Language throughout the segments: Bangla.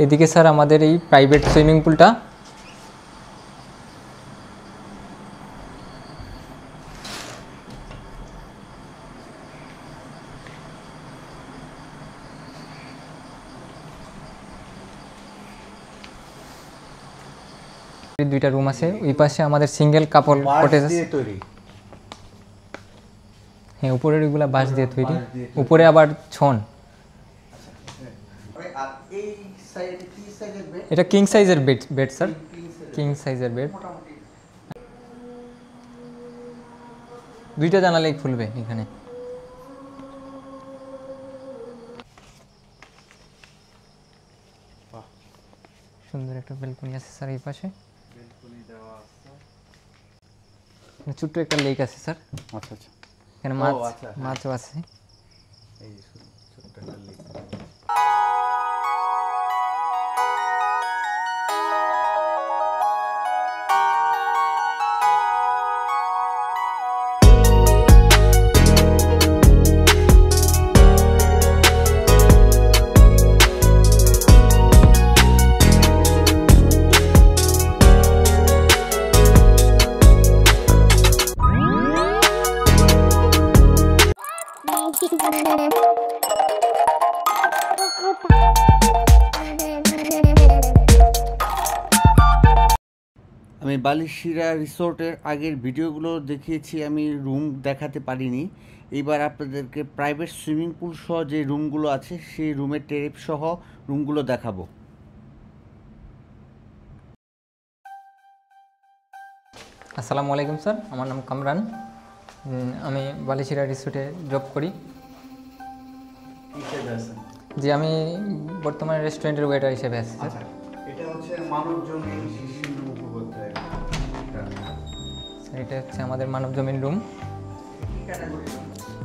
এদিকে স্যার আমাদের এই প্রাইভেট সুইমিং পুলটা। দুইটা রুম আছে, ওই পাশে আমাদের সিঙ্গেল কাপল কটেজ আছে। হ্যাঁ, উপরের এগুলা বাঁশ দিয়ে তৈরি, উপরে আবার ছন। এটা কিং সাইজের বেড স্যার, কিং সাইজের বেড। দুইটা জানালেই খুলবে এখানে। সুন্দর একটা ব্যালকনি আছে স্যার এই পাশে। ছোট্ট একটা লেক আছে স্যার। আচ্ছা আচ্ছা, এখানে মাছও আছে। এই ছোট্ট একটা লেক। আমি বালিশিরা রিসোর্টের আগের ভিডিওগুলো দেখিয়েছি, আমি রুম দেখাতে পারিনি। এইবার আপনাদেরকে প্রাইভেট সুইমিং পুল সহ যে রুমগুলো আছে সেই রুমের টেরিফ সহ রুমগুলো দেখাবো। আসসালামু আলাইকুম স্যার, আমার নাম কামরান। আমি বালিশিরা রিসোর্টে জব করি। জি, আমি বর্তমানে রেস্টুরেন্টের ওয়েটার হিসেবে আছি স্যার। এটা হচ্ছে মানব জমিন শিশির উপকূল। এটা হচ্ছে আমাদের মানব জমিন রুম।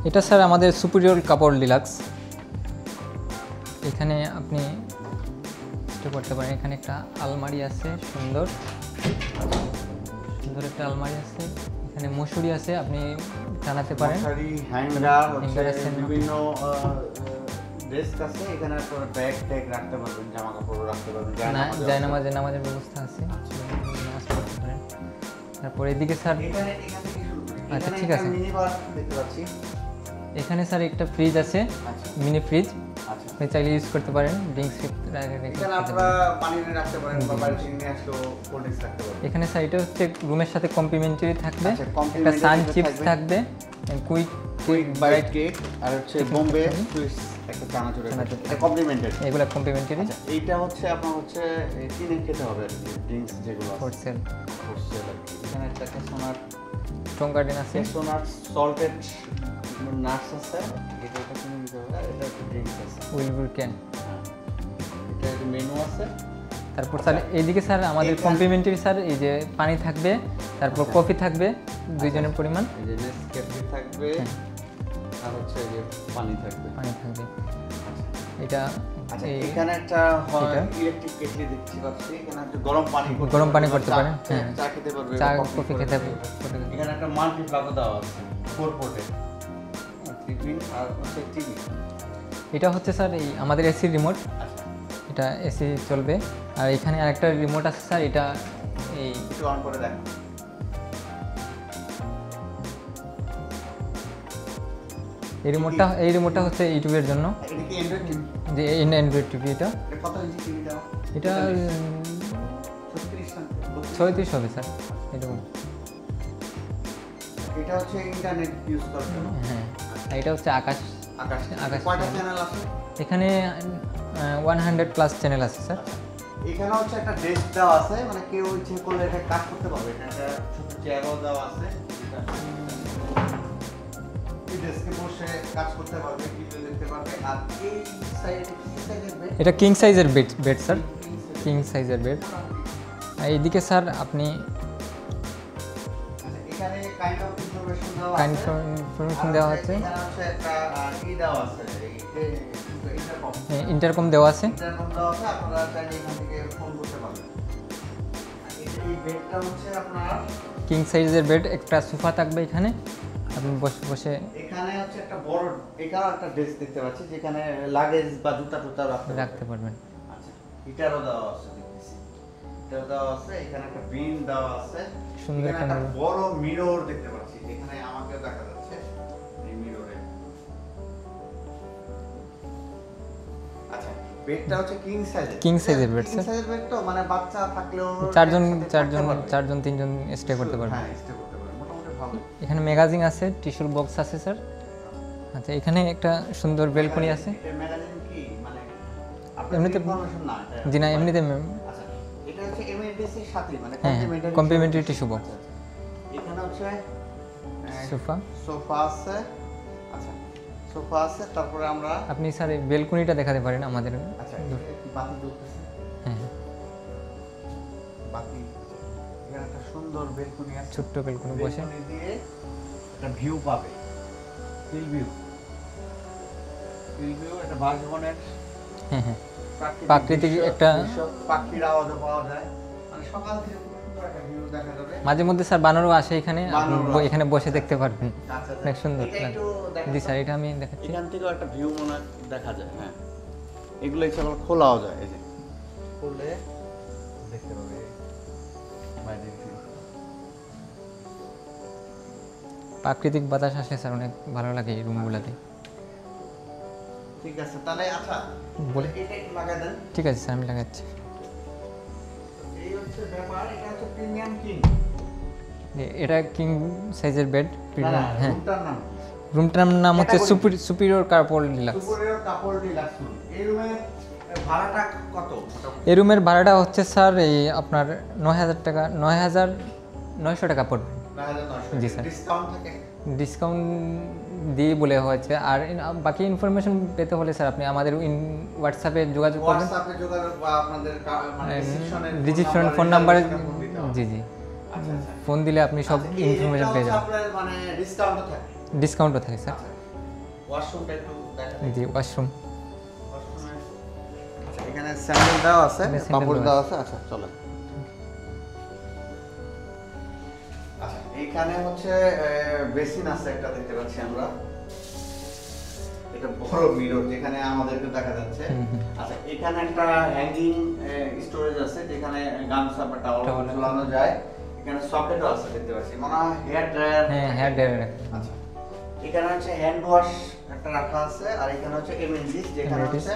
এটা স্যার আমাদের সুপিরিয়র কাপড় ডিলাক্স। এখানে আপনি করতে পারেন। এখানে একটা আলমারি আছে, সুন্দর সুন্দর একটা আলমারি আছে। এখানে মশুরি আছে, আপনি টানাতে পারেন। বিভিন্ন ডেস্ক আছে, এখানে আপনারা ব্যাগ ট্যাগ রাখতে পারবেন, জামা কাপড় রাখতে পারবেন। নামাজের ব্যবস্থা আছে, নামাজ পড়তে পারেন। তারপর এদিকে স্যার, আচ্ছা ঠিক আছে, এখানে স্যার একটা ফ্রিজ আছে, মিনি ফ্রিজ। আপনি চাইলে ইউজ করতে পারেন, ড্রিঙ্কস এখানে স্যার। এটা হচ্ছে রুমের সাথে কমপ্লিমেন্টারি থাকবে, একটা সান চিপস থাকবে, কুইক বাইট কেক, আর হচ্ছে বোম্বে সুইটস একটা চানাচুর, এটা কমপ্লিমেন্টারি। এগুলা কমপ্লিমেন্টারি। এইটা হচ্ছে আপনার হচ্ছে কিনে খেতে হবে ড্রিঙ্কস যেগুলো ফর সেল। এখানে একটা সোনার স্ট্রং গার্ডেন আছে, সোনার সল্টেড নাটস আছে, এটা কিনে নিতে হবে। এটা একটা ড্রিঙ্কস আছে, উইলবুর ক্যান। এটা একটা মেনু আছে। তারপর স্যার এইদিকে স্যার আমাদের কমপ্লিমেন্টারি স্যার এই যে পানি থাকবে, তারপর কফি থাকবে দুইজনের পরিমাণ, এই যে নেসক্যাফে থাকবে, আর হচ্ছে এই যে পানি থাকবে। এটা আচ্ছা, এখানে একটা ইলেকট্রিক কেটলি দেখতে পাচ্ছি, এখানে একটা গরম পানি করতে পারেন। হ্যাঁ, চা খেতে পারবে, চা কফি খেতে পারবে। এখানে একটা মাল্টি প্লাগও দেওয়া আছে 4 পোর্টে, টিভি আর হচ্ছে টিভি। এটা হচ্ছে স্যার এই আমাদের এসি রিমোট। এটা এসি চলবে। আর এখানে আরেকটা রিমোট আছে স্যার, এটা এই একটু অন করে দেখো। এই রিমোটটা হচ্ছে ইউটিউবের জন্য। এটা কি অ্যান্ড্রয়েড টিভি? যে অ্যান্ড্রয়েড টিভি। এটা কত ইঞ্চি টিভিটা? এটা 36 হবে স্যার। এটা হচ্ছে ইন্টারনেট ইউজ করার জন্য। হ্যাঁ, এটা হচ্ছে আকাশ। কয়টা চ্যানেল আছে? এখানে 100+ চ্যানেল আছে স্যার। এখানে হচ্ছে একটা ডেস্ক দেওয়া আছে, মানে কেউ ইচ্ছে করলে এটা কাজ করতে পারবে। এটা একটা ছোট চেয়ারও দেওয়া আছে, এই ডেস্কে বসে কাজ করতে পারবে, ভিডিও দেখতে পারবে। আর এই সাইডে কি সাইজের বেড? এটা কিং সাইজের বেড স্যার, কিং সাইজের বেড। এইদিকে স্যার আপনি এখানে কাইন্ড অফ ইনফরমেশন দেওয়া আছে। এখানে হচ্ছে একটা কি দেওয়া আছে, ইন্টারকম দেওয়া আছে। আপনারা চাইলে এখান থেকে ফোন করতে পারবেন। এই বেডটা হচ্ছে আপনার কিং সাইজের বেড। একটা সোফা থাকবে এখানে, আপনি বসে এখানে হচ্ছে একটা বড়, এখানে একটা ডেস্ক দেখতে পাচ্ছি যেখানে লাগেজ বা জুতা টুতা রাখতে পারবেন। আচ্ছা, হিটারও দেওয়া আছে, দেখতেছি হিটার দেওয়া আছে, এখানে একটা বিন দেওয়া আছে, সুন্দর একটা বড় মিরর দেখতে পাচ্ছি, এখানে আমাকে দেখা যাচ্ছে এই মিররে। আচ্ছা, বেডটা হচ্ছে কিং সাইজের বেড স্যার। কিং সাইজের বেড তো মানে বাচ্চা থাকলেও চারজন তিনজন স্টে করতে পারবে। হ্যাঁ, স্টে করতে পারবে, মোটামুটি ভালো। এখানে ম্যাগাজিন আছে, টিস্যুর বক্স আছে স্যার। আচ্ছা, এখানে একটা সুন্দর বেলকনি আছে। এটা ম্যাগাজিন কি মানে এমনিতে ইনফরমেশন না এটা? জি না, এমনিতে আচ্ছা, এটা হচ্ছে এমএনডিসি এর সাথে মানে কমপ্লিমেন্টারি টিস্যু বক্স। এখানে হচ্ছে সোফা আছে। আচ্ছা, সোফা আছে, তারপরে আমরা আপনি স্যার এই বেলকনিটা দেখাতে পারেন আমাদের। আচ্ছা, বাতি জ্বলতেছে। হ্যাঁ, বাতি, এখানে একটা সুন্দর বেলকনি আছে, ছোট্ট বেলকনি, বসে বেলকনি দিয়ে একটা ভিউ পাবে, হিল ভিউ একটা বাসবনের হ্যাঁ প্রাকৃতিক একটা পাখির আওয়াজও পাওয়া যায়, মানে সকাল থেকে খুব সুন্দর একটা ভিউ দেখা যাবে। মাঝে মধ্যে স্যার বানরও আসে এখানে, এখানে বসে দেখতে পারবেন। আচ্ছা, অনেক সুন্দর এটা একটু দেখা জি স্যার, এটা আমি দেখাচ্ছি। এখান থেকেও একটা ভিউ মনে দেখা যায়। হ্যাঁ, এগুলো ইচ্ছা করলে খোলাও যায়, এই যে খুলে দেখতে পাবে বাইরের ভিউ। প্রাকৃতিক বাতাস আসে স্যার, অনেক ভালো লাগে এই রুমগুলোতে। ঠিক আছে, তাহলে আচ্ছা বলে এটা একটু লাগাই দেন। ঠিক আছে স্যার, আমি লাগাচ্ছি। এই হচ্ছে ব্যাপার, এটা হচ্ছে প্রিমিয়াম কিং। এটা কিং সাইজের বেড, প্রিমিয়াম। হ্যাঁ, রুমটার নাম হচ্ছে সুপিরিয়র কাপল ডিলাক্স। সুপিরিয়র কাপল ডিলাক্স। এই রুমের ভাড়াটা কত? এই রুমের ভাড়াটা হচ্ছে স্যার এই আপনার 9,000 টাকা, 9,900 টাকা পড়বে। 9,900 জি স্যার। ডিসকাউন্ট থাকে? ডিসকাউন্ট দিয়ে বলে হয়েছে। আর বাকি ইনফরমেশন পেতে হলে স্যার আপনি আমাদের হোয়াটসঅ্যাপে যোগাযোগ করবেন। হোয়াটসঅ্যাপে যোগাযোগ বা আপনাদের মানে রিসিপশন ফোন নাম্বারে জি আচ্ছা, ফোন দিলে আপনি সব ইনফরমেশন পেয়ে যাবেন। আপনাদের মানে ডিসকাউন্টও থাকে? ডিসকাউন্টও থাকে স্যার। ওয়াশরুমটা একটু দেখান। জি, ওয়াশরুম। আচ্ছা, এখানে স্যান্ডেল দেওয়া আছে, কাপড় দেওয়া আছে। আচ্ছা, চলেন। আচ্ছা, এইখানে হচ্ছে বেসিন আছে একটা, দেখতে পাচ্ছি আমরা। এটা বড় মিরর যেখানে আমাদেরকে দেখা যাচ্ছে। আচ্ছা, এখানে একটা হ্যাঙ্গিং স্টোরেজ আছে যেখানে গামছা বা টাওয়াল ঝুলানো যায়। এখানে সকেটও আছে, দেখতে পাচ্ছি, মনে হয় হেয়ার ড্রায়ার। হ্যাঁ, হেয়ার ড্রায়ার। আচ্ছা, এখানে হচ্ছে হ্যান্ড ওয়াশ একটা রাখা আছে, আর এখানে হচ্ছে এমএনজি যেখানে হচ্ছে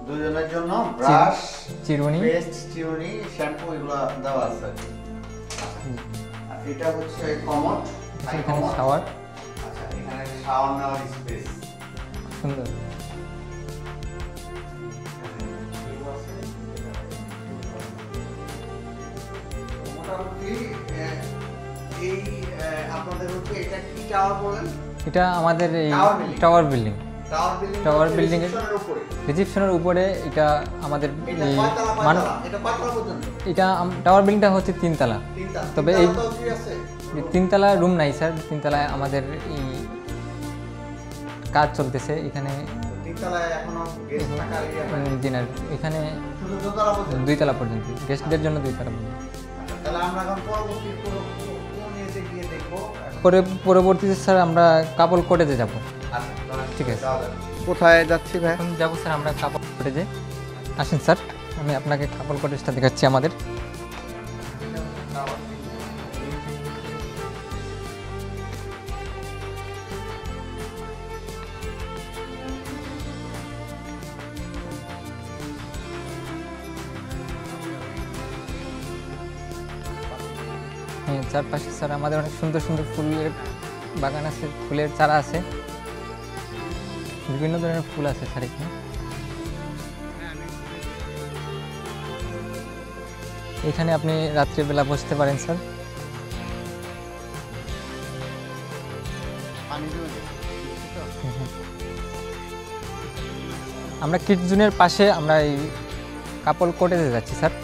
দুজনের জন্য ব্রাশ, চিরুনি, পেস্ট, চিরুনি, শ্যাম্পু এগুলো দেওয়া আছে। আর এটা হচ্ছে কমোড, এখানে শাওয়ার। আচ্ছা, এখানে শাওয়ার নেওয়ার স্পেস সুন্দর। মোটামুটি এই আপনাদের হচ্ছে এটা কি টাওয়ার বলেন? এটা আমাদের এই টাওয়ার বিল্ডিং। টাওয়ার বিল্ডিং এর রিসেপশনের উপরে এটা আমাদের এটা টাওয়ার বিল্ডিংটা হচ্ছে 3 তলা। তবে এই 3 তলা রুম নাই স্যার, 3 তলায় আমাদের এই কাজ চলতেছে এখানে। 3 তলায় এখনো গেস্ট থাকার এরিয়া ডিনার এখানে শুধু 2 তলা পর্যন্ত? 2 তলা পর্যন্ত গেস্টদের জন্য 2 তলা পর্যন্ত। তাহলে আমরা এখন পরবর্তী কোন এসে গিয়ে দেখবো? পরবর্তীতে স্যার আমরা কাপল কটেজে যাব। ঠিক আছে, কোথায় যাচ্ছি ভাই? এখন যাবো স্যার আমরা কাপল কটেজে। আসেন স্যার, আমি আপনাকে কাপল কটেজটা দেখাচ্ছি আমাদের। হ্যাঁ, চারপাশে স্যার আমাদের অনেক সুন্দর সুন্দর ফুলের বাগান আছে, ফুলের চারা আছে, বিভিন্ন ধরনের ফুল আছে স্যার এখানে। এখানে আপনি রাত্রিবেলা বসতে পারেন স্যার। আমরা কিডস জোনের পাশে আমরা এই কাপল কটেজে যাচ্ছি স্যার।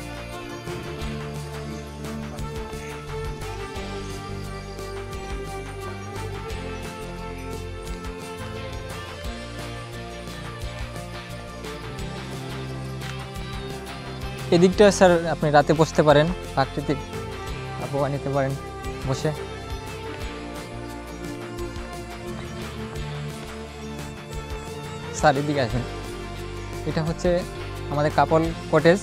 এদিকটা স্যার আপনি রাতে বসতে পারেন, প্রাকৃতিক আবহাওয়া নিতে পারেন বসে। স্যার এদিকে আসবেন, এটা হচ্ছে আমাদের কাপল কটেজ।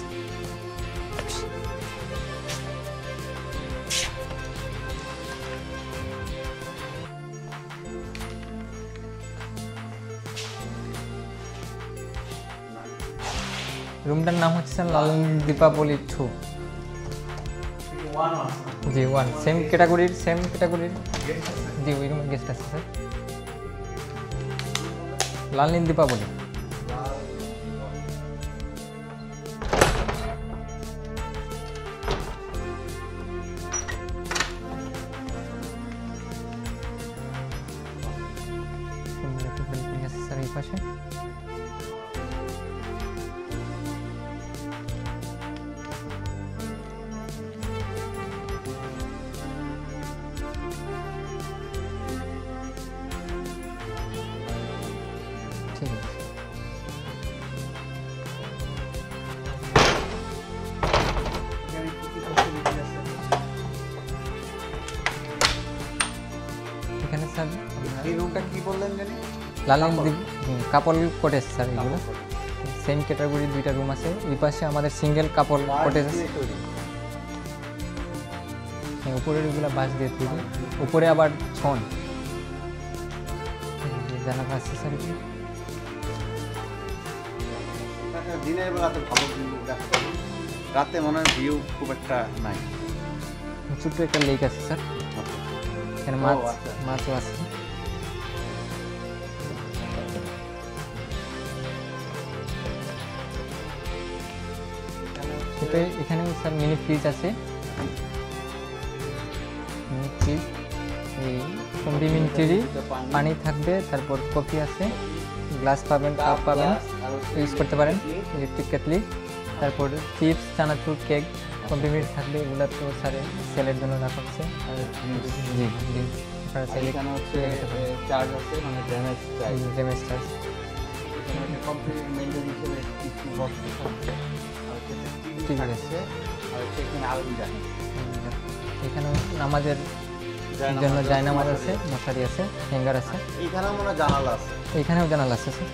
রুমটার নাম হচ্ছে স্যার লালন দীপাবলি 2। জি 1 সেম ক্যাটাগরির জি ওই রুমের গেস্ট আছে স্যার। লালন দীপাবলি। স্যার এই পাশে ঠিক আছে। এখানে স্যার এই রুমটা কি বললেন জানি? লালন কাপল কটেজ স্যার এগুলো সেম ক্যাটাগরি 2টা রুম আছে। এই পাশে আমাদের সিঙ্গেল কাপল কটেজ আছে। হ্যাঁ উপরের এগুলো বাঁশ দিয়ে তৈরি, উপরে আবার ছন জানালা আছে স্যার। দিনের বেলাতে ভালো ভিউ দেখা যাবে, রাতে মনে হয় ভিউ খুব একটা নাই। ছোট্ট একটা লেক আছে স্যার, এখানে মাছও আছে। এখানে স্যার মিনি ফ্রিজ আছে, মিনি ফ্রিজ এই কমপ্লিমেন্টারি পানি থাকবে, তারপর কফি আছে, গ্লাস পাবেন, কাপ পাবেন, ইউজ করতে পারেন, ইলেকট্রিক কেটলি, তারপর চিপস, চানাচুর, কেক কমপ্লিমেন্টারি থাকবে। এগুলো তো স্যার সেলের জন্য রাখা হচ্ছে। জি জি আপনারা চাইলে চার্জ আছে, মানে ড্যামেজ চার্জ কমপ্লিমেন্টারি হিসেবে কিছু বক্স থাকছে, ঠিক আছে। আর সেখানে আলমিরা, এখানেও নামাজের জন্য জায়নামাজ আছে, মশারি আছে, হ্যাঙ্গার আছে। এখানেও মনে জানালা আছে, এখানেও জানালা আছে স্যার,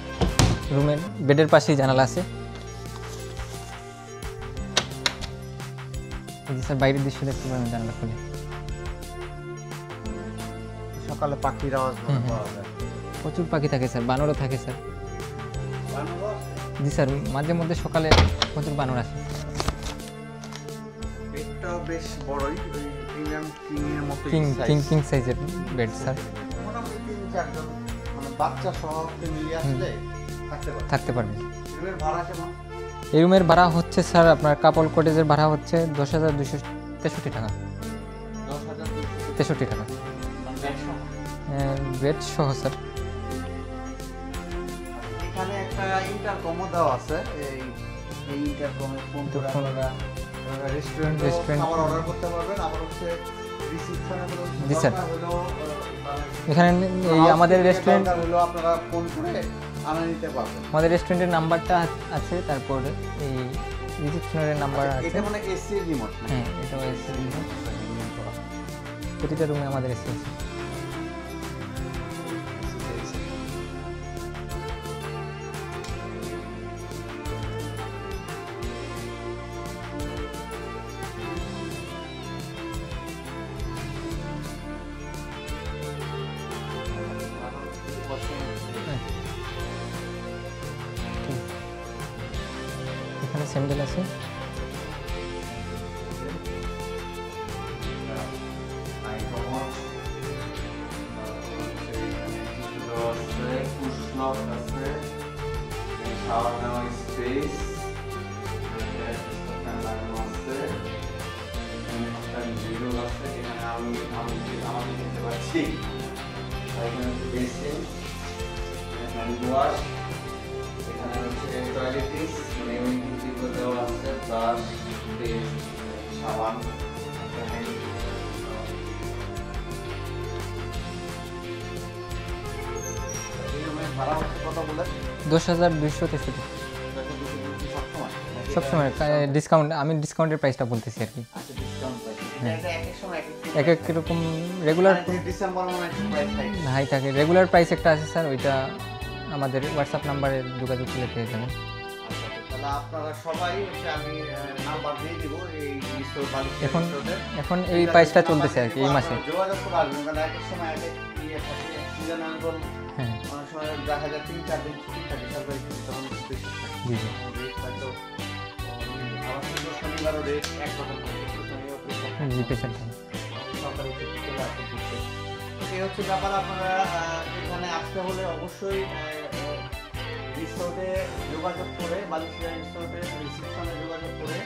রুমের বেডের পাশেই জানালা আছে। এই যে স্যার বাইরের দৃশ্য দেখতে পাবেন জানালা খুলে। সকালে পাখির আওয়াজ পাওয়া যায়, প্রচুর পাখি থাকে স্যার, বানরও থাকে স্যার। জি স্যার মাঝে মধ্যে সকালে প্রচুর বানর আসে। বেডটাও বেশ বড়ই, ওই প্রিমিয়াম কিং এর মতো কিং সাইজের বেড স্যার। মোটামুটি 3-4 জন মানে বাচ্চা সহ ফ্যামিলি আসলে থাকতে পারবে। রুমের ভাড়া কেমন? এই রুমের ভাড়া হচ্ছে স্যার আপনার কাপল কটেজের ভাড়া হচ্ছে 10,263 টাকা। 10,263 টাকা বেড সহ স্যার। এখানে একটা ইন্টারকমও দেওয়া আছে, এই ইন্টারকমে ফোন করে আপনারা রেস্টুরেন্ট খাবার অর্ডার করতে পারবেন। আবার হচ্ছে রিসেপশনে হলো জি স্যার, এখানে এই আমাদের রেস্টুরেন্ট হলো আপনারা ফোন করে আনা নিতে পারবেন। আমাদের রেস্টুরেন্টের নাম্বারটা আছে, তারপর এই রিসেপশনের নাম্বার আছে। এটা মানে এসি রিমোট? হ্যাঁ এটাও এসি রিমোট, প্রতিটা রুমে আমাদের এসি আছে। এখানে স্যান্ডেল আছে, এখানে হচ্ছে টয়লেটিস, মানে ইউনিটি দেওয়া আছে, ব্রাশ, পেস্ট, সাবান। এই রুমের ভাড়া হচ্ছে কত বলে? 10,263 সবসময় ডিসকাউন্ট, আমি ডিসকাউন্টের প্রাইসটা বলতেছি আর কি। আচ্ছা ডিসকাউন্ট প্রাইস, এটা এক এক সময় এক এক রকম রেগুলার ডিসেম্বর মানে প্রাইস হাই থাকে। রেগুলার প্রাইস একটা আছে স্যার, ওইটা আমাদের হোয়াটসঅ্যাপ নাম্বারে যোগাযোগ করে পেয়ে যাবেন। তাহলে আপনারা সবাই হচ্ছে, আমি নাম্বার দিয়ে দিব এই মিস্টার বালিশ। এখন এই প্রাইসটা চলতেছে আর কি এই মাসে। যোগাযোগ করে আসবেন, কারণ এক এক সময় এক এক ইয়ে থাকে, সিজনাল বল, হ্যাঁ অনেক সময় দেখা যায় 3-4 দিন ছুটি থাকে, সরকারি ছুটি, তখন বেশি থাকে। জি জি রেট হয়তো ওনারও রেট একরকম জি পেশেন্ট সরকারি চলে আসে ঘুরতে। এই হচ্ছে ব্যাপার। আপনারা এখানে আসতে হলে অবশ্যই রিসোর্টে যোগাযোগ করে, বালিশিয়া রিসোর্টে রিসেপশনে যোগাযোগ করে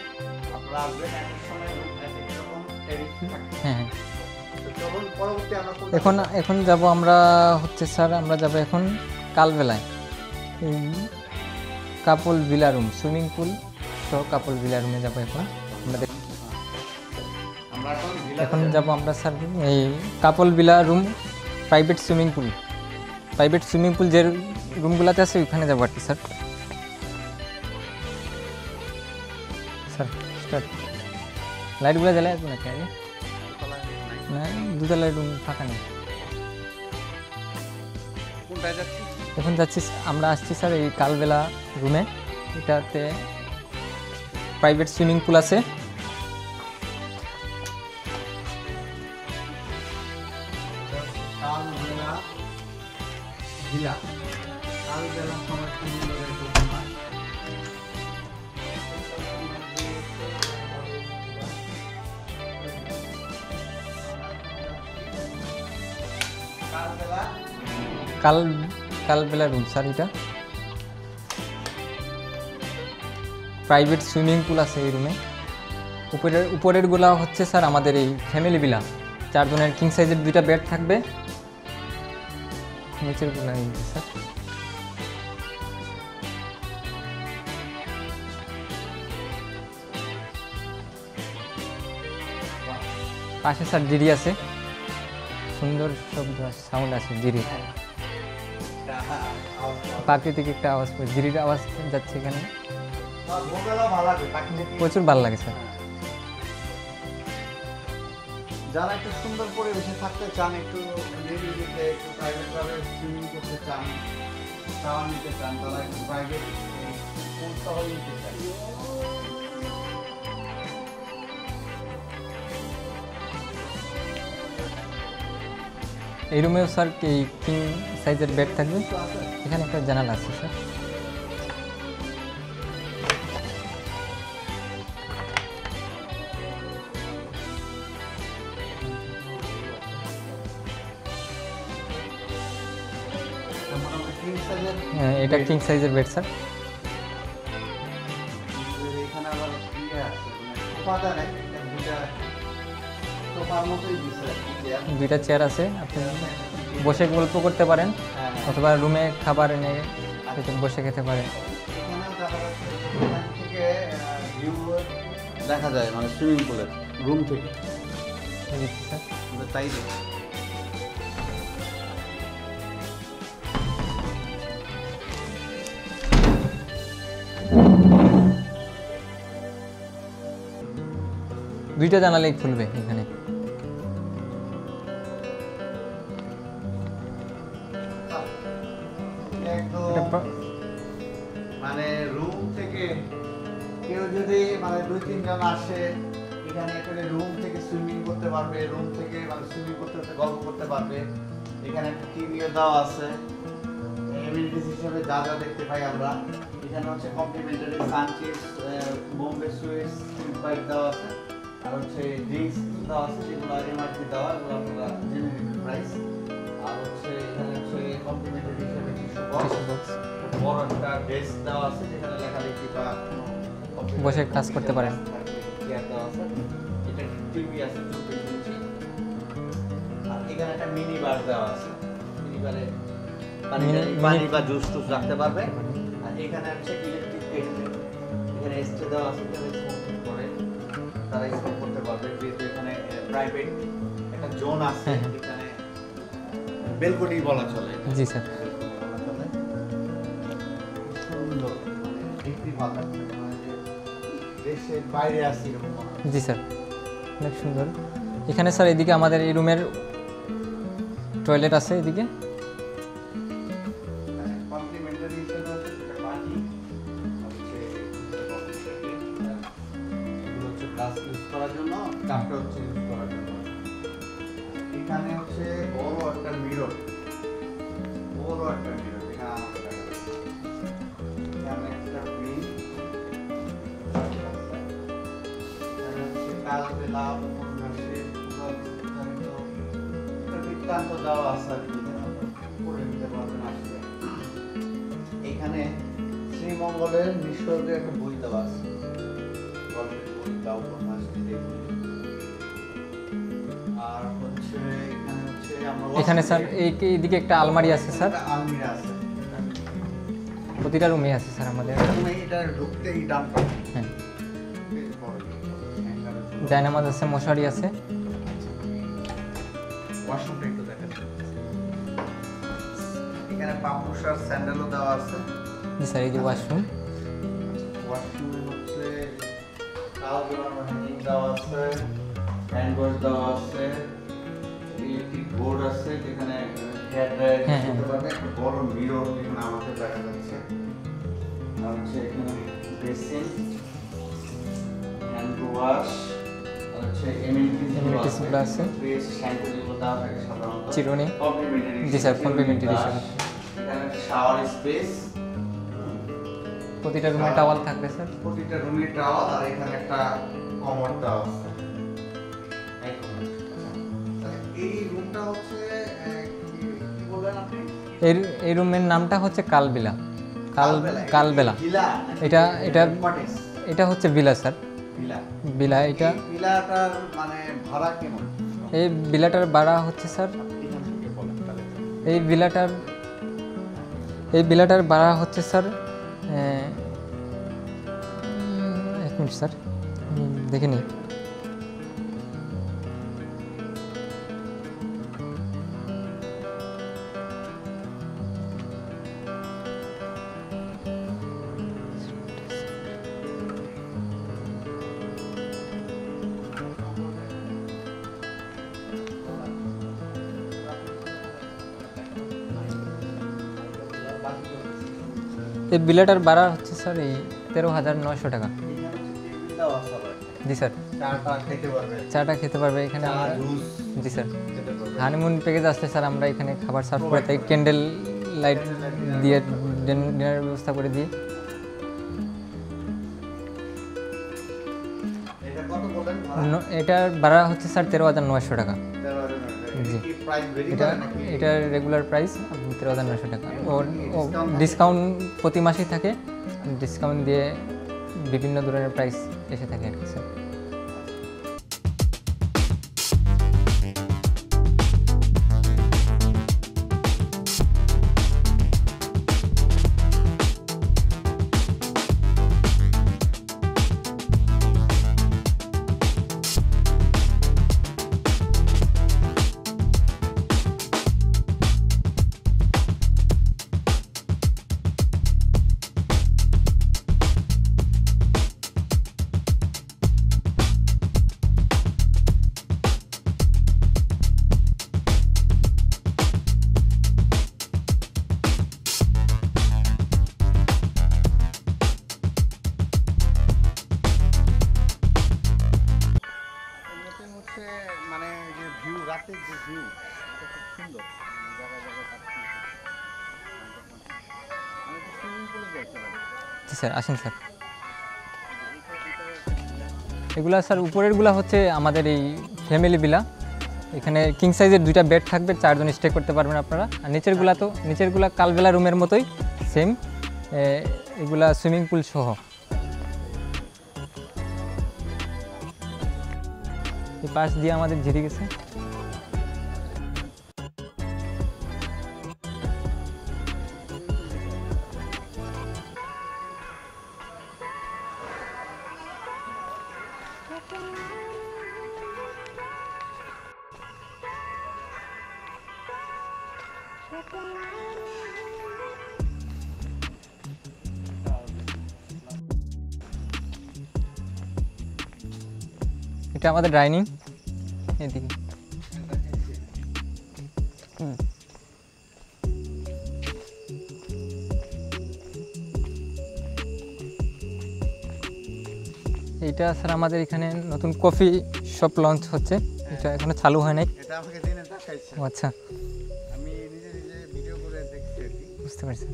আপনারা আসবেন। এক এক সময় এক এক রকম ট্যারিফ থাকে। হ্যাঁ তো চলুন পরবর্তী আমরা এখন যাব আমরা হচ্ছে স্যার, আমরা যাব এখন কালবেলায় কাপল ভিলা রুম, সুইমিং পুল সহ কাপল ভিলা রুমে যাব। এখন যাব আমরা স্যার এই couple villa room, private swimming pool যে রুমগুলোতে আছে ওইখানে যাবো আর কি স্যার। স্যার স্টার্ট, লাইটগুলো জ্বালায় আসবো নাকি আগে? না, দুতলায় রুম ফাঁকা নেই। এখন যাচ্ছি আমরা, আসছি স্যার এই কালবেলা রুমে। এটাতে প্রাইভেট সুইমিং পুল আছে। কালবেলা রুম স্যার, এটা প্রাইভেট সুইমিং পুল আছে এই রুমে। উপরের গুলা হচ্ছে স্যার আমাদের এই ফ্যামিলি ভিলা, 4 জনের কিং সাইজের 2টা বেড থাকবে। নিচের গুলা এই স্যার। পাশে স্যার জিরি আছে, সুন্দর শব্দ সাউন্ড আছে জিরি, প্রাকৃতিক একটা আওয়াজ, জিরির আওয়াজ যাচ্ছে এখানে, প্রচুর ভালো লাগে স্যার। যারা একটু সুন্দর পরিবেশে থাকতে চান, একটু নিরিবিলিতে একটু প্রাইভেটভাবে সুইমিং করতে চান, শাওয়ার নিতে চান, তারা একটু প্রাইভেট পুল সহ নিতে চান। এই রুমেও স্যার এই কিং সাইজের বেড থাকবে। এখানে একটা জানালা আছে স্যার। হ্যাঁ, এটা কিং সাইজের বেড স্যার। এখানে আবার সোফা নাই, সোফার মতোই দুইটা চেয়ার আছে, আপনি বসে গল্প করতে পারেন অথবা রুমে খাবার এনে বসে খেতে পারেন। দেখা যায় মানে সুইমিং পুলের রুম থেকে, স্যার তাই 2টা জানালেই খুলবে এখানে। মানে রুম থেকে কেউ যদি মানে 2-3 জন আসে, এখানে একটা রুম থেকে সুইমিং করতে পারবে, রুম থেকে মানে সুইমিং করতে করতে গল্প করতে পারবে। এখানে একটা টিভিও দেওয়া আছে, এমিনিটিস হিসেবে যা যা দেখতে পাই আমরা। এখানে হচ্ছে কমপ্লিমেন্টারি সানচিপস, বোম্বে সুইটস, বাইক দেওয়া আছে, আর হচ্ছে ড্রিঙ্কস দেওয়া আছে, যেগুলো এমআরপি দেওয়া, এগুলো আপনারা জেনে নিন প্রাইস। আর হচ্ছে এখানে হচ্ছে কমপ্লিমেন্টারি হিসেবে টিস্যু বক্স, বড় একটা ডেস্ক দেওয়া আছে যেখানে লেখালেখি বা বসে কাজ করতে পারেন। চেয়ার দেওয়া আছে, এটা টিভি আছে 2 ইঞ্চি, আর এখানে একটা মিনি বার দেওয়া আছে, মিনি বারে পানি বা জুস টুস রাখতে পারবে। আর এখানে হচ্ছে ইলেকট্রিক কেটলি, এখানে স্টে দেওয়া আছে, যারা স্মোকিং করে তারা স্মোক করতে পারবে। যেহেতু এখানে প্রাইভেট একটা জোন আছে, এখানে বেলকনি বলা চলে। জি স্যার, দেশের বাইরে আসি এরকম। জি স্যার, অনেক সুন্দর। এখানে স্যার এদিকে আমাদের এই রুমের টয়লেট আছে, এদিকে কমপ্লিমেন্টারি হিসেবে হচ্ছে পানি হচ্ছে এগুলো হচ্ছে গ্লাস ইউজ করার জন্য, কাপটা হচ্ছে ইউজ করার জন্য। এখানে হচ্ছে বড় একটা মিরর, এখানে একটা প্রিন্ট কালবেলা উপন্যাসের বৃত্তান্ত দেওয়া আছে আর কি, পড়ে নিতে পারবেন আসলে। এখানে শ্রীমঙ্গলের নিসর্গের একটা বই দেওয়া আছে, গল্পের বই বা উপন্যাস দেখুন। আর হচ্ছে এখানে হচ্ছে এখানে স্যার এইদিকে একটা আলমারি আছে স্যার, আলমিরা আছে প্রতিটা রুমে আছে স্যার আমাদের। এটা ঢুকতেই ডান পাশে হ্যাঁ, জায়নামাজ আছে, মশারি আছে। ওয়াশরুমটা একটু দেখেন, এখানে পাপুসার স্যান্ডেলও দেওয়া আছে। জি স্যার, এই যে ওয়াশরুম। ওয়াশরুমে হচ্ছে টাওয়াল জোড়ানো হ্যাঙ্গিং দেওয়া আছে, হ্যান্ড ওয়াশ দেওয়া আছে, ইলেকট্রিক বোর্ড আছে যেখানে হেয়ার ড্রায়ার করতে পারবে, একটা বড় মিরর এখানে আমাদের দেখা যাচ্ছে। আর হচ্ছে এখানে বেসিন, হ্যান্ড ওয়াশ, আর হচ্ছে এমএনটিস গুলো আছে, পেস্ট, শ্যাম্পু যেগুলো দেওয়া থাকে সাধারণত চিরুনি। কমপ্লিমেন্টারি। জি স্যার, কমপ্লিমেন্টারি হিসেবে। এখানে শাওয়ার স্পেস, প্রতিটা রুমে টাওয়াল থাকবে স্যার। প্রতিটা রুমে টাওয়াল, আর এখানে একটা কমোড দেওয়া আছে। এই রুমটা হচ্ছে কি বললেন আপনি? এই রুমের নামটা হচ্ছে কালবেলা। কালবেলা। এটা এটা হচ্ছে ভিলা স্যার। ভিলা। এটা ভিলাটার মানে ভাড়া কেমন? এই ভিলাটার ভাড়া হচ্ছে স্যার, এই ভিলাটার ভাড়া হচ্ছে স্যার, এক মিনিট স্যার দেখে নিই। এই ভিলাটার ভাড়া হচ্ছে স্যার এই 13,900 টাকা। জি স্যার, চাটা খেতে পারবে এখানে। জি স্যার, হানিমুন প্যাকেজ আসলে স্যার আমরা এখানে খাবার সার্ভ করে থাকি, ক্যান্ডেল লাইট দিয়ে ডিনারের ব্যবস্থা করে দিই। এটার ভাড়া হচ্ছে স্যার 13,900 টাকা। জি, এটা রেগুলার প্রাইস 13,900 টাকা। ও ডিসকাউন্ট প্রতি মাসেই থাকে, ডিসকাউন্ট দিয়ে বিভিন্ন ধরনের প্রাইস এসে থাকে আর কি স্যার। মানে যে ভিউ, রাতের যে ভিউ, খুব সুন্দর জায়গায় আমি তো সুইমিং পুলে যাচ্ছিলাম। জি স্যার, আসেন স্যার। এগুলা স্যার উপরেরগুলা হচ্ছে আমাদের এই ফ্যামিলি ভিলা। এখানে কিং সাইজের 2টা বেড থাকবে, 4 জন স্টে করতে পারবেন আপনারা। আর নিচেরগুলা কালবেলা রুমের মতোই সেম, এগুলা সুইমিং পুল সহ। এই পাশ দিয়ে আমাদের ঝিরি গেছে। এটা আমাদের ডাইনিং, এদিকে। এইটা স্যার আমাদের এখানে নতুন কফি শপ লঞ্চ হচ্ছে, এটা এখনো চালু হয় নাই। এটা আমাকে দিনে দেখাইছে। ও আচ্ছা, আমি নিজে ভিডিও করে দেখছি আর কি। বুঝতে পারছি।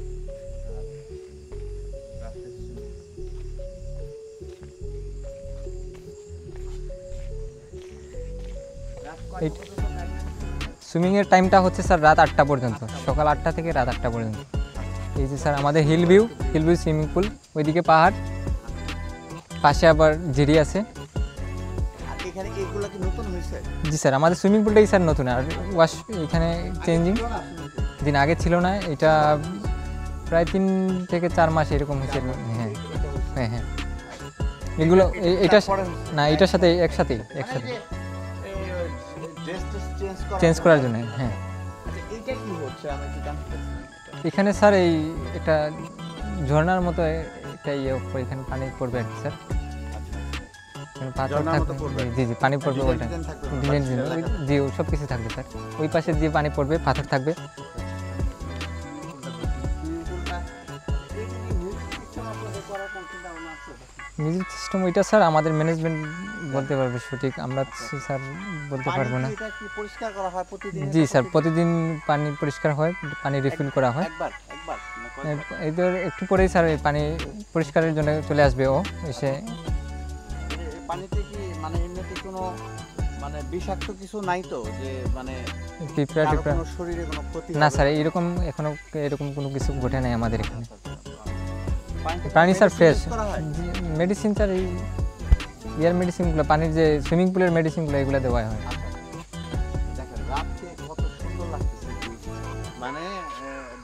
সুইমিংয়ের টাইমটা হচ্ছে স্যার রাত 8টা পর্যন্ত, সকাল 8টা থেকে রাত 8টা পর্যন্ত। এই যে স্যার আমাদের হিল ভিউ সুইমিং পুল, ওইদিকে পাহাড়, পাশে আবার জিরি আছে। জি স্যার, আমাদের সুইমিং পুলটাই স্যার নতুন, আর ওয়াশ এখানে চেঞ্জিং দিন আগে ছিল না, এটা প্রায় 3 থেকে 4 মাস এরকম হচ্ছে। হ্যাঁ হ্যাঁ হ্যাঁ, এগুলো এটা না, এটার সাথে একসাথে চেঞ্জ করার জন্য। হ্যাঁ, এখানে স্যার এই একটা ঝর্ণার মতো একটা ইয়ে, এখানে পানি পড়বে আর কি স্যার, পাথর থাকবে। জি জি, পানি পড়বে ওইটা, জি সব কিছু থাকবে স্যার। ওই পাশে দিয়ে পানি পড়বে, পাথর থাকবে। মিউজিক সিস্টেম ওইটা স্যার আমাদের ম্যানেজমেন্ট বলতে পারবে সঠিক, আমরা স্যার বলতে পারবো না। জি স্যার, প্রতিদিন পানি পরিষ্কার হয়, পানি রিফিল করা হয়। এদের একটু পরেই স্যার পানি পরিষ্কারের জন্য চলে আসবে ও এসে। পানিতে কি মানে এমনিতে কোনো মানে বিষাক্ত কিছু নাই তো, যে মানে পিঁপড়া শরীরে কোনো ক্ষতি? না স্যার, এখনো এরকম কোনো কিছু ঘটে নাই আমাদের এখানে। পানি স্যার ফ্রেশ। মেডিসিন স্যার এই ইয়ার মেডিসিনগুলো, পানির যে সুইমিং পুলের মেডিসিনগুলো এগুলো দেওয়া হয়। দেখেন রাতে কত সুন্দর লাগতেছে, মানে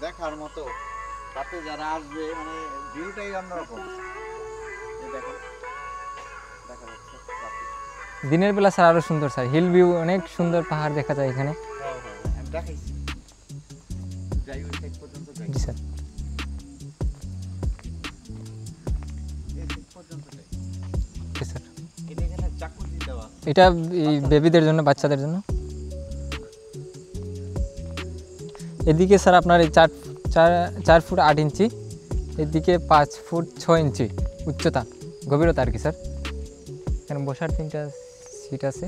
দেখার মতো। রাতে যারা আসবে মানে ভিউটাই অন্যরকম। দেখেন দেখা যাচ্ছে দিনের বেলা স্যার আরো সুন্দর স্যার, হিল ভিউ, অনেক সুন্দর পাহাড় দেখা যায় এখানে। আমি দেখাইছি, যাই ওই সাইড পর্যন্ত যাই। জি স্যার, এটা এই বেবিদের জন্য, বাচ্চাদের জন্য। এদিকে স্যার আপনার এই 4 ফুট 8 ইঞ্চি, এদিকে 5 ফুট 6 ইঞ্চি উচ্চতা, গভীরতা আর কি স্যার। এখানে বসার 3টা সিট আছে।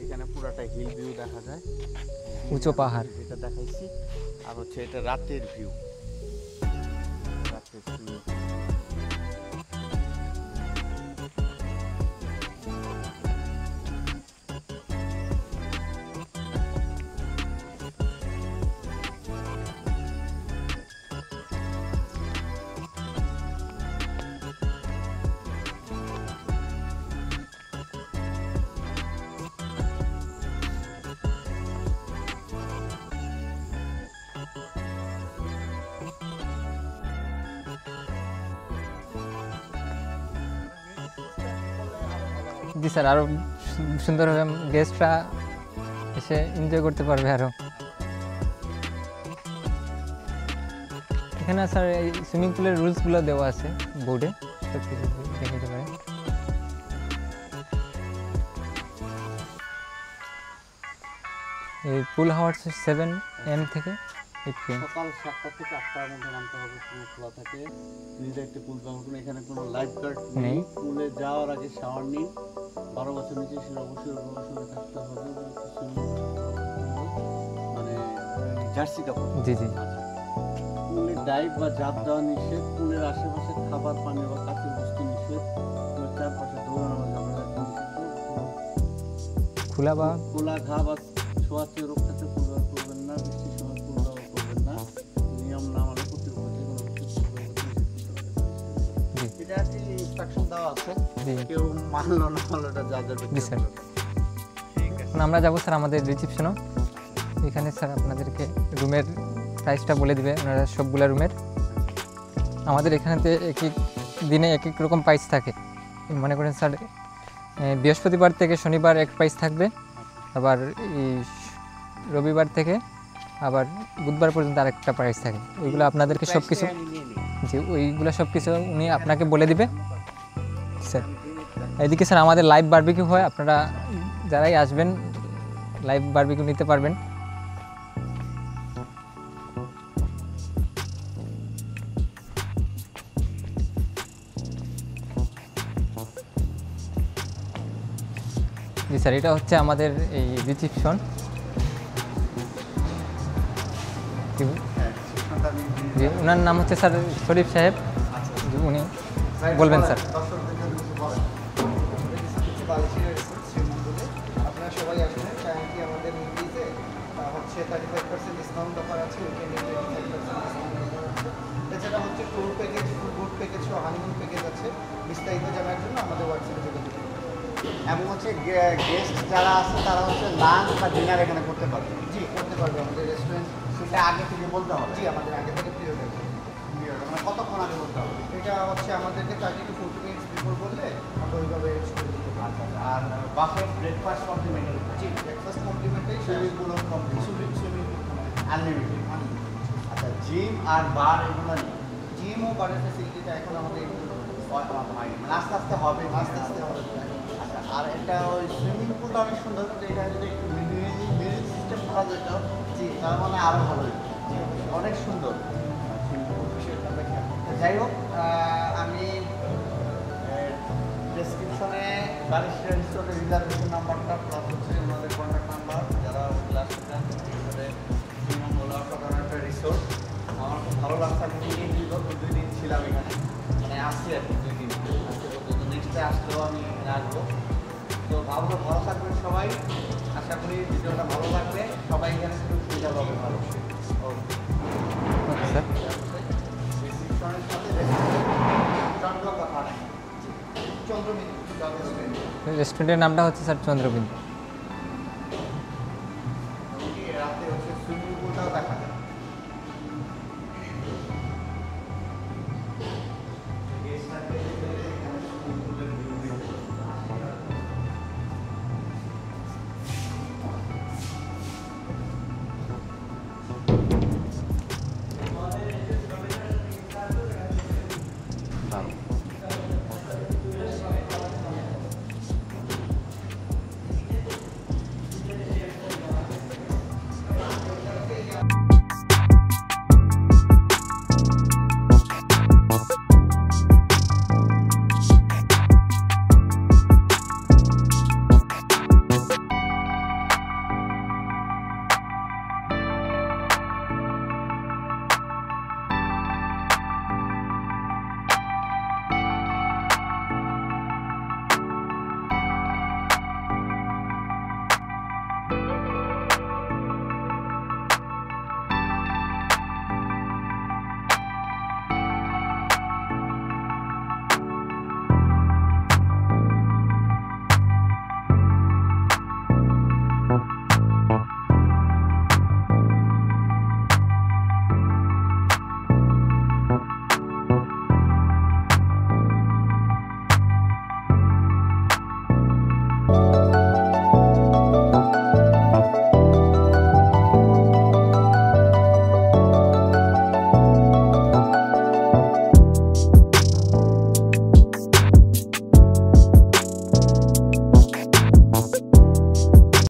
এখানে পুরোটা হিল ভিউ দেখা যায়, উঁচু পাহাড় যেটা দেখাইছি। আর হচ্ছে এটা রাতের ভিউ, রাতের ভিউ। জি স্যার, আরও সুন্দরভাবে গেস্টরা এসে এনজয় করতে পারবে আরও। এখানে স্যার এই সুইমিং পুলের রুলসগুলো দেওয়া আছে বোর্ডে, সব কিছু দেখে নিতে পারেন। এই পুল হাওয়ার্স 7 AM থেকে 8 PM। সকাল 7টা থেকে 8টার মধ্যে নামতে হবে, পুল খোলা থাকে। নিজে একটা পুল ব্যবহার করুন। এখানে কোনো লাইফ গার্ড নেই। পুলে যাওয়ার আগে শাওয়ার নিন। 12 বছর নিচে ছিল অবশ্যই অবশ্যই থাকতে হবে, মানে জার্সি কাপড়। জি জি। পুলে ডাইভ বা ঝাঁপ দেওয়া নিষেধ। পুলের আশেপাশে খাবার, পানি বা কাঁচের বস্তু নিষেধ। পুলের চারপাশে দৌড়ানো যাবে না। খোলা ঘা বা ছোঁয়াচে রোগ থাকতে পুল ব্যবহার করবেন না। বৃষ্টির সময় পুল ব্যবহার করবেন না। নিয়ম না মানে কর্তৃপক্ষ যে কোনো কিছু এটা কি ইনস্ট্রাকশন দেওয়া আছে, কেউ মানলো না মানলো, এটা যাদের স্যার। আমরা যাবো স্যার আমাদের রিসেপশনও, এখানে স্যার আপনাদেরকে রুমের প্রাইসটা বলে দিবে ওনারা, সবগুলা রুমের। আমাদের এখানেতে এক এক দিনে এক এক রকম প্রাইস থাকে। মনে করেন স্যার বৃহস্পতিবার থেকে শনিবার এক প্রাইস থাকবে, আবার এই রবিবার থেকে আবার বুধবার পর্যন্ত আরেকটা প্রাইস থাকে। ওইগুলো আপনাদেরকে সব কিছু, জি ওইগুলো সব কিছু উনি আপনাকে বলে দিবে স্যার। এদিকে স্যার আমাদের লাইভ বারবিকিউ হয়, আপনারা যারাই আসবেন লাইভ বারবিকিউ নিতে পারবেন। জি স্যার, এটা হচ্ছে আমাদের এই রিসেপশন। জি, ওনার নাম হচ্ছে স্যার শরীফ সাহেব। উনি বলবেন স্যার। দর্শকদের জন্য কিছু বলেন। হচ্ছে বালিশিয়া রিসোর্ট শ্রীমঙ্গলে। আপনারা সবাই আসবেন, চাইকি আমাদের নিউজে হচ্ছে 35% ডিসকাউন্ট অফার আছে, উইকেন্ডে 25% ডিসকাউন্ট অফার আছে। এছাড়া হচ্ছে ট্যুর প্যাকেজ, ফুল বুট প্যাকেজ ও হানিমুন প্যাকেজ আছে। বিস্তারিত জানার জন্য আমাদের হোয়াটসঅ্যাপে যোগাযোগ করুন। এবং হচ্ছে গেস্ট যারা আছে তারা হচ্ছে লাঞ্চ বা ডিনার এখানে করতে পারবে। জি, করতে পারবে। আমাদের রেস্টুরেন্ট সেটা আগে থেকে বলতে হবে। জি, আমাদের আগে থেকে প্রিয় রয়েছে। মানে কতক্ষণ আগে বলতে হবে? এটা হচ্ছে আমাদেরকে 30 to 40 মিনিটস বিফোর বললে আমরা ওইভাবে শুরু করতে পারবো। আর বাফেট ব্রেকফাস্ট কমপ্লিমেন্টারি। জি, breakfast complimentary, swimming pool unlimited. আচ্ছা, জিম আর বার এগুলো নেই? জিম ও বারের ফ্যাসিলিটিটা এখন আমাদের মানে আস্তে আস্তে হবে, আস্তে আস্তে হবে। আচ্ছা, আর এটা ওই সুইমিং পুলটা অনেক সুন্দর, কিন্তু এটা যদি একটু মিউজিক সিস্টেম করা যেত, জি, তার মানে আরও ভালো হতো। অনেক সুন্দর। যাই হোক, আমি ডেসক্রিপশনে বালিশিয়া রিসোর্টের রিজার্ভেশন নাম্বারটা প্লাস হচ্ছে ওনাদের কন্ট্যাক্ট নাম্বার, যারা ক্লাস শ্রীমঙ্গল অসাধারণ একটা রিসোর্ট। আমার খুব ভালো লাগছে। আমি 2 দিন ছিলাম এখানে, মানে আসছি আর কি 2 দিন। নেক্সটে আসলেও আমি এখানে আসবো। তো ভালো থাকবেন সবাই। আশা করি ভিডিওটা ভালো লাগবে। সবাই এখানে একটু সুবিধা পাবে ভালো। Okay sir. রিসিপশনের সাথে চন্দ্র কথা চন্দ্রমিত্র রেস্টুরেন্টের নামটা হচ্ছে স্যার চন্দ্রবিন্দু।